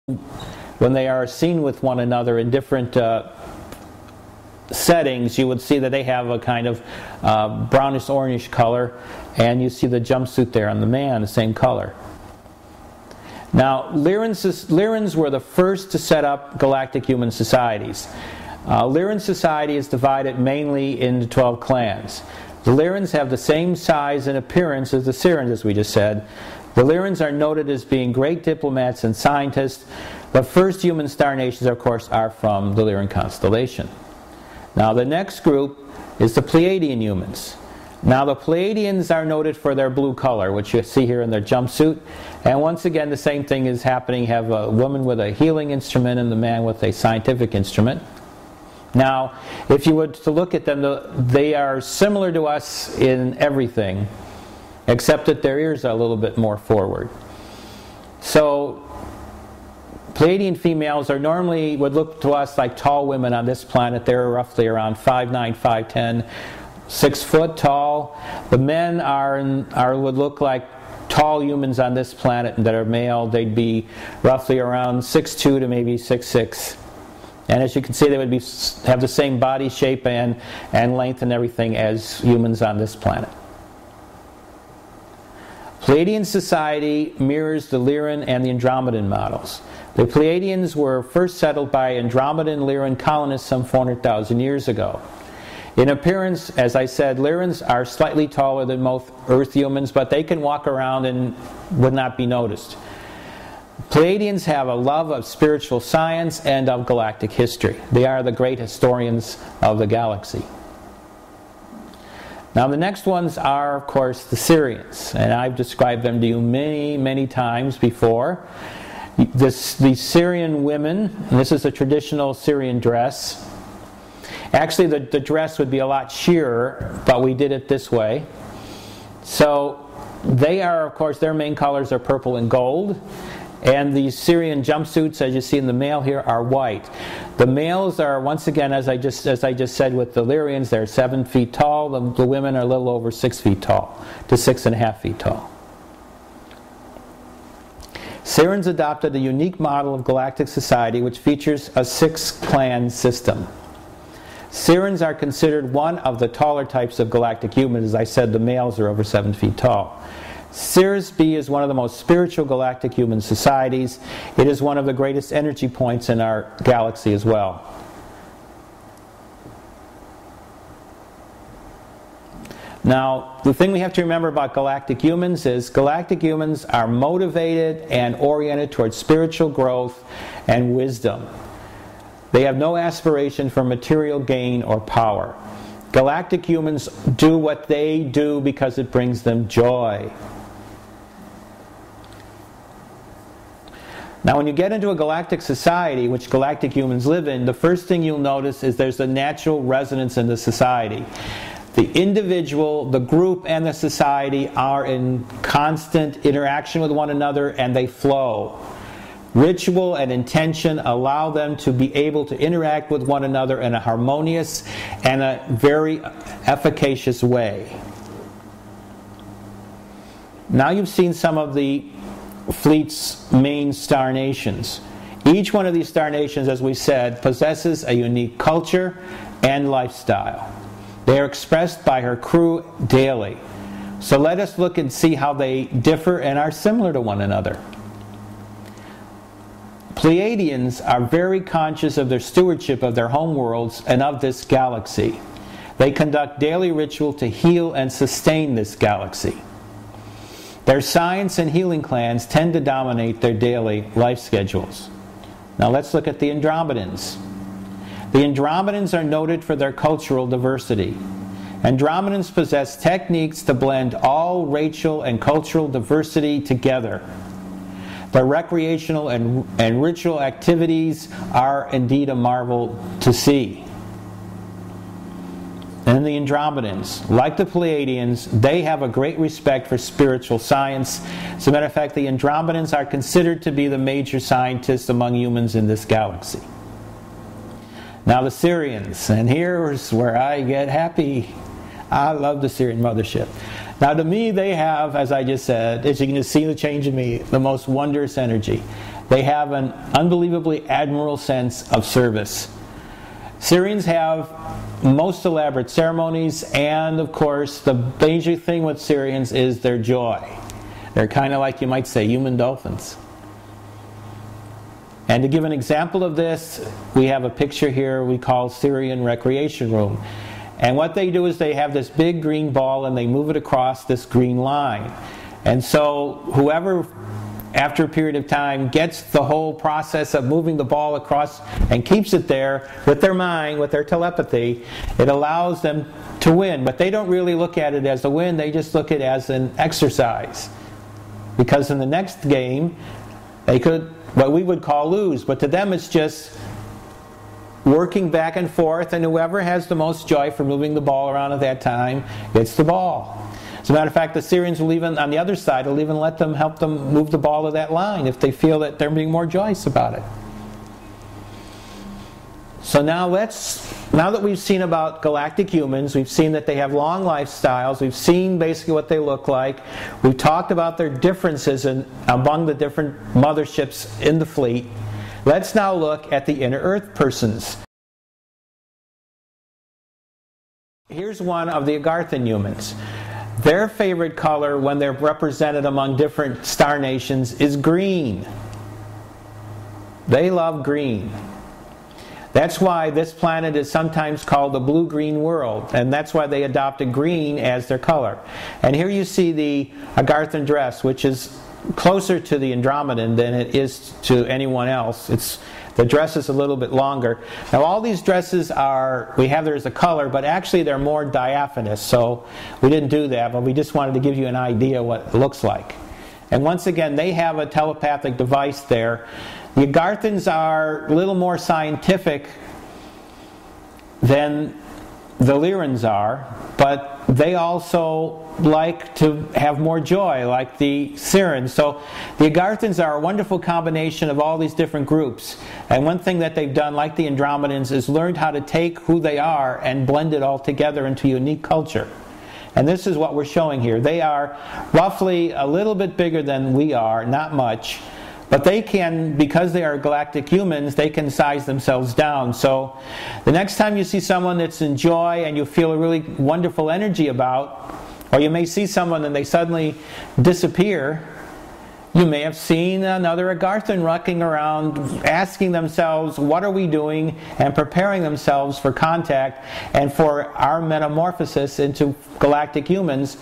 when they are seen with one another in different settings, you would see that they have a kind of brownish orangish color, and you see the jumpsuit there on the man, the same color. Now, Lyrans were the first to set up galactic human societies. Lyran society is divided mainly into 12 clans. The Lyrans have the same size and appearance as the Sirans, as we just said. The Lyrans are noted as being great diplomats and scientists. The first human star nations, of course, are from the Lyran constellation. Now, the next group is the Pleiadian humans. Now, the Pleiadians are noted for their blue color, which you see here in their jumpsuit. And once again, the same thing is happening. You have a woman with a healing instrument and the man with a scientific instrument. Now, if you were to look at them, they are similar to us in everything, except that their ears are a little bit more forward. So, Pleiadian females would look to us like tall women on this planet. They're roughly around 5'9", 5'10", 6 foot tall. The men would look like tall humans on this planet that are male. They'd be roughly around 6'2" to maybe 6'6". And as you can see, they would have the same body shape and length and everything as humans on this planet. Pleiadian society mirrors the Lyran and the Andromedan models. The Pleiadians were first settled by Andromedan Lyran colonists some 400,000 years ago. In appearance, as I said, Lyrans are slightly taller than most Earth humans, but they can walk around and would not be noticed. Pleiadians have a love of spiritual science and of galactic history. They are the great historians of the galaxy. Now, the next ones are, of course, the Sirians, and I've described them to you many, many times before. The Syrian women, and this is a traditional Syrian dress. Actually, the dress would be a lot sheerer, but we did it this way. So they are, of course, their main colors are purple and gold. And these Syrian jumpsuits, as you see in the male here, are white. The males are, once again, as I just said with the Lyrians, they're 7 feet tall. The women are a little over 6 feet tall, to 6.5 feet tall. Sirans adopted a unique model of galactic society which features a 6-clan system. Sirans are considered one of the taller types of galactic humans. As I said, the males are over 7 feet tall. Sirius B is one of the most spiritual galactic human societies. It is one of the greatest energy points in our galaxy as well. Now, the thing we have to remember about galactic humans is galactic humans are motivated and oriented towards spiritual growth and wisdom. They have no aspiration for material gain or power. Galactic humans do what they do because it brings them joy. Now, when you get into a galactic society, which galactic humans live in, the first thing you'll notice is there's a natural resonance in the society. The individual, the group, and the society are in constant interaction with one another, and they flow. Ritual and intention allow them to be able to interact with one another in a harmonious and a very efficacious way. Now you've seen some of the fleet's main star nations. Each one of these star nations, as we said, possesses a unique culture and lifestyle. They are expressed by her crew daily. So let us look and see how they differ and are similar to one another. Pleiadians are very conscious of their stewardship of their home worlds and of this galaxy. They conduct daily ritual to heal and sustain this galaxy. Their science and healing clans tend to dominate their daily life schedules. Now let's look at the Andromedans. The Andromedans are noted for their cultural diversity. Andromedans possess techniques to blend all racial and cultural diversity together. Their recreational and ritual activities are indeed a marvel to see. And the Andromedans, like the Pleiadians, they have a great respect for spiritual science. As a matter of fact, the Andromedans are considered to be the major scientists among humans in this galaxy. Now the Syrians, and here's where I get happy. I love the Syrian mothership. Now to me they have, as I just said, as you can just see the change in me, the most wondrous energy. They have an unbelievably admirable sense of service. Syrians have most elaborate ceremonies, and of course the major thing with Syrians is their joy. They're kind of like, you might say, human dolphins. And to give an example of this, we have a picture here we call Syrian Recreation Room. And what they do is they have this big green ball and they move it across this green line. And so whoever, after a period of time, gets the whole process of moving the ball across and keeps it there with their mind, with their telepathy, it allows them to win. But they don't really look at it as a win, they just look at it as an exercise. Because in the next game, they could, what we would call, lose. But to them it's just working back and forth, and whoever has the most joy for moving the ball around at that time gets the ball. As a matter of fact, the Syrians will even, on the other side, will even let them, help them move the ball to that line if they feel that they're being more joyous about it. So now that we've seen about galactic humans, we've seen that they have long lifestyles, we've seen basically what they look like, we've talked about their differences among the different motherships in the fleet, let's now look at the inner Earth persons. Here's one of the Agarthan humans. Their favorite color when they're represented among different star nations is green. They love green. That's why this planet is sometimes called the blue-green world, and that's why they adopted green as their color. And here you see the Agarthan dress, which is closer to the Andromedan than it is to anyone else. The dress is a little bit longer. Now all these dresses we have there as a color, but actually they're more diaphanous, so we didn't do that, but we just wanted to give you an idea what it looks like. And once again, they have a telepathic device there. The Agarthans are a little more scientific than the Lyrans are, but they also like to have more joy, like the Syrians. So the Agarthans are a wonderful combination of all these different groups. And one thing that they've done, like the Andromedans, is learned how to take who they are and blend it all together into a unique culture. And this is what we're showing here. They are roughly a little bit bigger than we are, not much. But they can, because they are galactic humans, they can size themselves down. So the next time you see someone that's in joy and you feel a really wonderful energy about, or you may see someone and they suddenly disappear, you may have seen another Agarthan rocking around, asking themselves, what are we doing? And preparing themselves for contact and for our metamorphosis into galactic humans,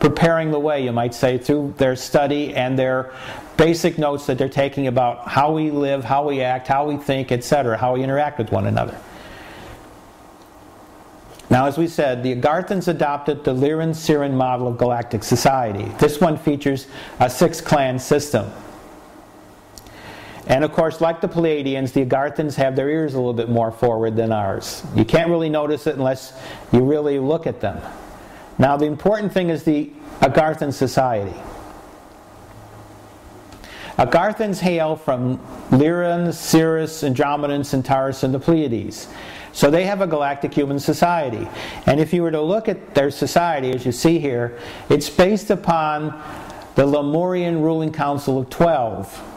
preparing the way, you might say, through their study and their basic notes that they're taking about how we live, how we act, how we think, etc., how we interact with one another. Now, as we said, the Agarthans adopted the Lyran-Syran model of galactic society. This one features a 6-clan system. And of course, like the Pleiadians, the Agarthans have their ears a little bit more forward than ours. You can't really notice it unless you really look at them. Now, the important thing is the Agarthan society. Agarthans hail from Lyran, Sirius, Andromeda, Centaurus, and the Pleiades. So they have a galactic human society. And if you were to look at their society, as you see here, it's based upon the Lemurian ruling council of 12.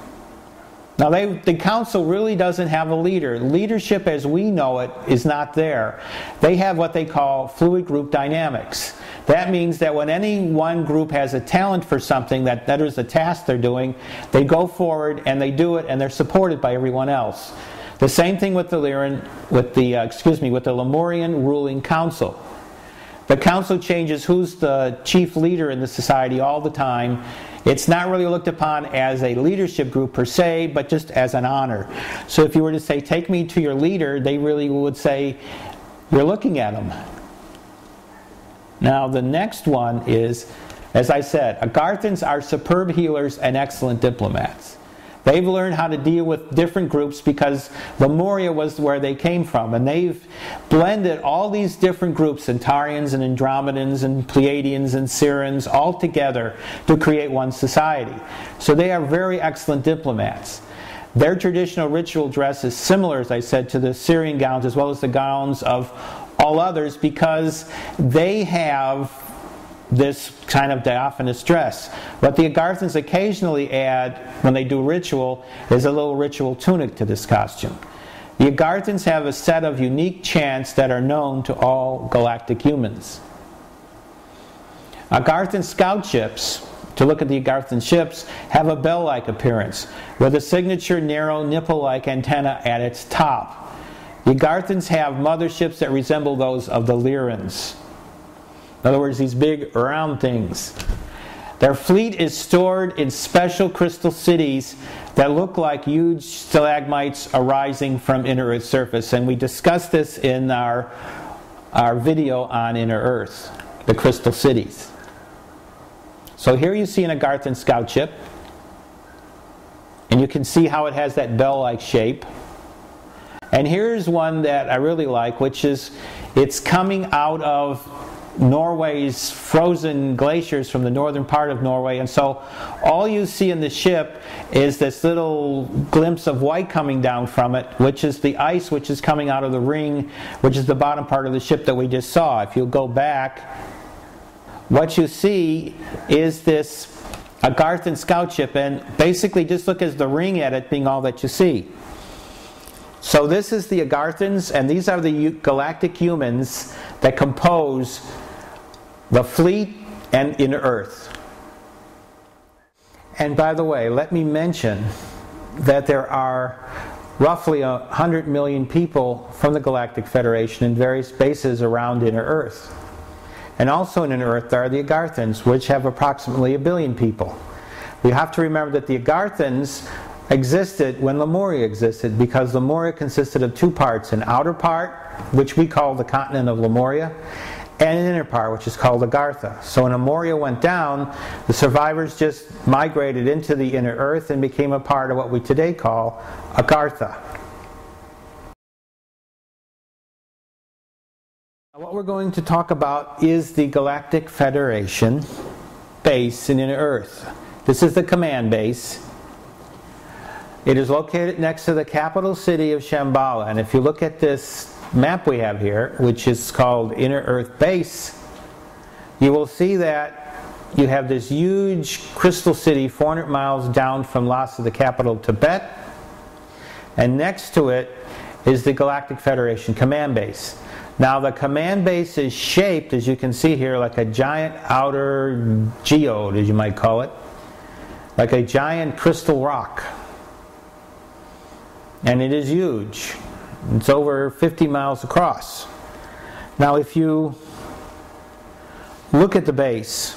Now the council really doesn't have a leader. Leadership as we know it is not there. They have what they call fluid group dynamics. That means that when any one group has a talent for something, that is a task they're doing, they go forward and they do it, and they're supported by everyone else. The same thing with the Lemurian ruling council. The council changes who's the chief leader in the society all the time. It's not really looked upon as a leadership group per se, but just as an honor. So if you were to say, take me to your leader, they really would say, you're looking at him. Now the next one is, as I said, Agarthans are superb healers and excellent diplomats. They've learned how to deal with different groups because Lemuria was where they came from, and they've blended all these different groups, Centaurians and Andromedans and Pleiadians and Sirens, all together to create one society. So they are very excellent diplomats. Their traditional ritual dress is similar, as I said, to the Syrian gowns as well as the gowns of all others, because they have this kind of diaphanous dress. What the Agarthans occasionally add when they do ritual is a little ritual tunic to this costume. The Agarthans have a set of unique chants that are known to all galactic humans. Agarthan scout ships, to look at the Agarthan ships, have a bell-like appearance with a signature narrow nipple-like antenna at its top. The Agarthans have motherships that resemble those of the Lyrans. In other words, these big round things. Their fleet is stored in special crystal cities that look like huge stalagmites arising from inner Earth's surface. And we discussed this in our video on inner Earth, the crystal cities. So here you see an Agarthan scout ship. And you can see how it has that bell-like shape. And here's one that I really like, which is it's coming out of Norway's frozen glaciers from the northern part of Norway, and so all you see in the ship is this little glimpse of white coming down from it, which is the ice which is coming out of the ring, which is the bottom part of the ship that we just saw. If you go back, what you see is this Agarthan scout ship, and basically just look at the ring at it being all that you see. So this is the Agarthans, and these are the galactic humans that compose the fleet and inner Earth. And by the way, let me mention that there are roughly 100 million people from the Galactic Federation in various bases around inner Earth. And also in inner Earth there are the Agarthans, which have approximately 1 billion people. We have to remember that the Agarthans existed when Lemuria existed, because Lemuria consisted of two parts: an outer part, which we call the continent of Lemuria, and an inner part, which is called Agartha. So when Lemuria went down, the survivors just migrated into the inner Earth and became a part of what we today call Agartha. What we're going to talk about is the Galactic Federation base in inner Earth. This is the command base. It is located next to the capital city of Shambhala, and if you look at this map we have here, which is called Inner Earth Base, you will see that you have this huge crystal city 400 miles down from Lhasa, the capital of Tibet, and next to it is the Galactic Federation command base. Now the command base is shaped, as you can see here, like a giant outer geode, as you might call it, like a giant crystal rock. And it is huge. It's over 50 miles across. Now if you look at the base,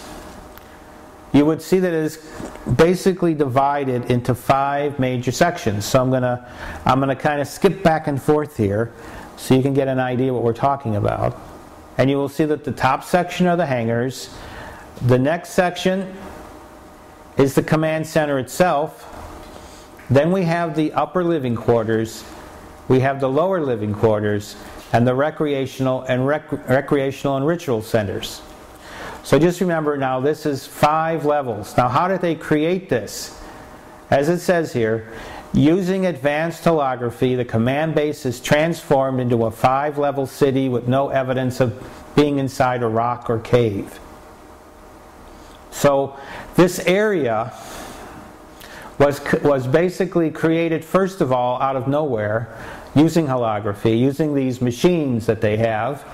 you would see that it is basically divided into 5 major sections. So I'm gonna kind of skip back and forth here so you can get an idea what we're talking about. And you will see that the top section are the hangars. The next section is the command center itself. Then we have the upper living quarters, we have the lower living quarters, and the recreational and ritual centers. So just remember now, this is 5 levels. Now how did they create this? As it says here, using advanced holography, the command base is transformed into a 5-level city with no evidence of being inside a rock or cave. So this area was basically created, first of all, out of nowhere, using holography, using these machines that they have,